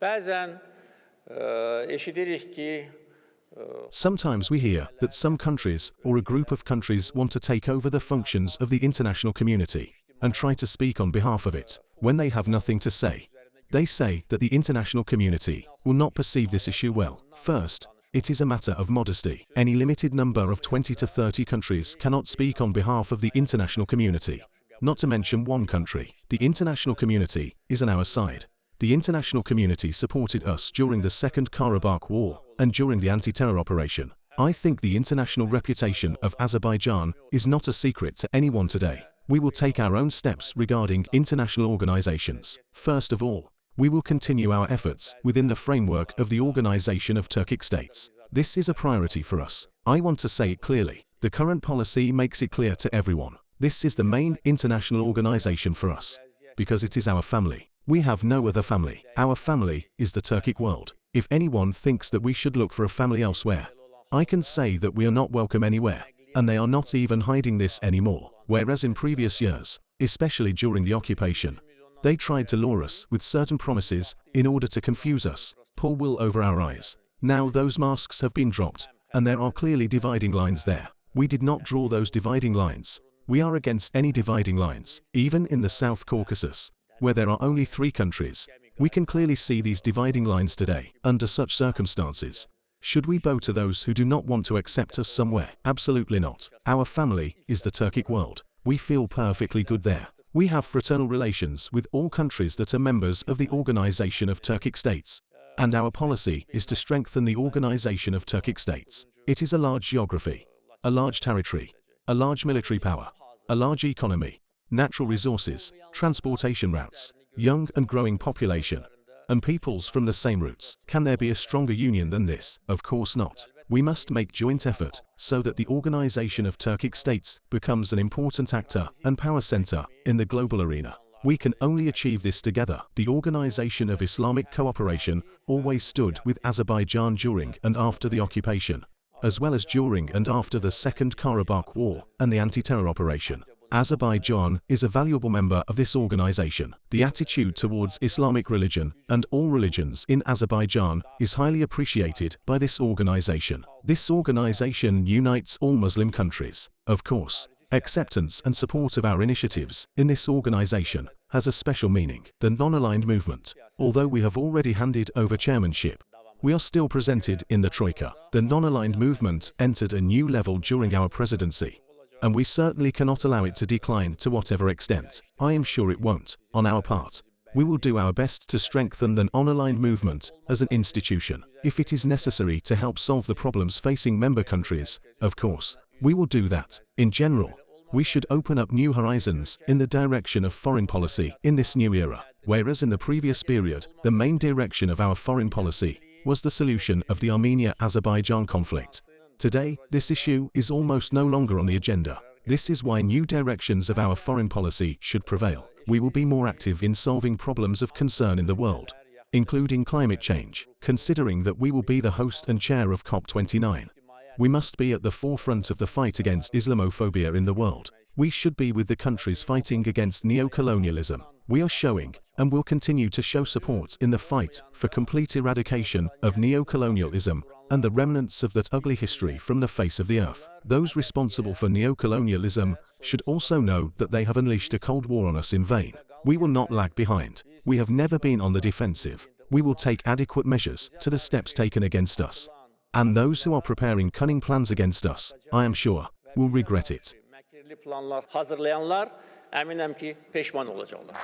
Bazen eşitirik ki Sometimes we hear that some countries or a group of countries want to take over the functions of the international community and try to speak on behalf of it when they have nothing to say. They say that the international community will not perceive this issue well. First, it is a matter of modesty. Any limited number of 20 to 30 countries cannot speak on behalf of the international community. Not to mention one country. The international community is on our side. The international community supported us during the Second Karabakh War and during the anti-terror operation. I think the international reputation of Azerbaijan is not a secret to anyone today. We will take our own steps regarding international organizations. First of all, we will continue our efforts within the framework of the Organization of Turkic States. This is a priority for us. I want to say it clearly. The current policy makes it clear to everyone. This is the main international organization for us, because it is our family. We have no other family. Our family is the Turkic world. If anyone thinks that we should look for a family elsewhere, I can say that we are not welcome anywhere, and they are not even hiding this anymore. Whereas in previous years, especially during the occupation, they tried to lure us with certain promises in order to confuse us, pull wool over our eyes. Now those masks have been dropped, and there are clearly dividing lines there. We did not draw those dividing lines. We are against any dividing lines. Even in the South Caucasus, where there are only 3 countries, we can clearly see these dividing lines today. Under such circumstances, should we bow to those who do not want to accept us somewhere? Absolutely not. Our family is the Turkic world. We feel perfectly good there. We have fraternal relations with all countries that are members of the Organization of Turkic States. And our policy is to strengthen the Organization of Turkic States. It is a large geography, a large territory, a large military power, a large economy, natural resources, transportation routes, young and growing population, and peoples from the same roots. Can there be a stronger union than this? Of course not. We must make joint effort so that the Organization of Turkic States becomes an important actor and power center in the global arena. We can only achieve this together. The Organization of Islamic Cooperation always stood with Azerbaijan during and after the occupation, as well as during and after the Second Karabakh War and the anti-terror operation. Azerbaijan is a valuable member of this organization. The attitude towards Islamic religion and all religions in Azerbaijan is highly appreciated by this organization. This organization unites all Muslim countries. Of course, acceptance and support of our initiatives in this organization has a special meaning. The non-aligned movement, although we have already handed over chairmanship, we are still presented in the Troika. The non-aligned movement entered a new level during our presidency, and we certainly cannot allow it to decline to whatever extent. I am sure it won't. On our part, we will do our best to strengthen the non-aligned movement as an institution. If it is necessary to help solve the problems facing member countries, of course, we will do that. In general, we should open up new horizons in the direction of foreign policy in this new era. Whereas in the previous period, the main direction of our foreign policy was the solution of the Armenia-Azerbaijan conflict. Today, this issue is almost no longer on the agenda. This is why new directions of our foreign policy should prevail. We will be more active in solving problems of concern in the world, including climate change. Considering that we will be the host and chair of COP29, we must be at the forefront of the fight against Islamophobia in the world. We should be with the countries fighting against neo-colonialism. We are showing, and will continue to show support in the fight for complete eradication of neo-colonialism and the remnants of that ugly history from the face of the earth. Those responsible for neo-colonialism should also know that they have unleashed a Cold War on us in vain. We will not lag behind. We have never been on the defensive. We will take adequate measures to the steps taken against us. And those who are preparing cunning plans against us, I am sure, will regret it. Planlar hazırlayanlar eminim ki pişman olacaklar.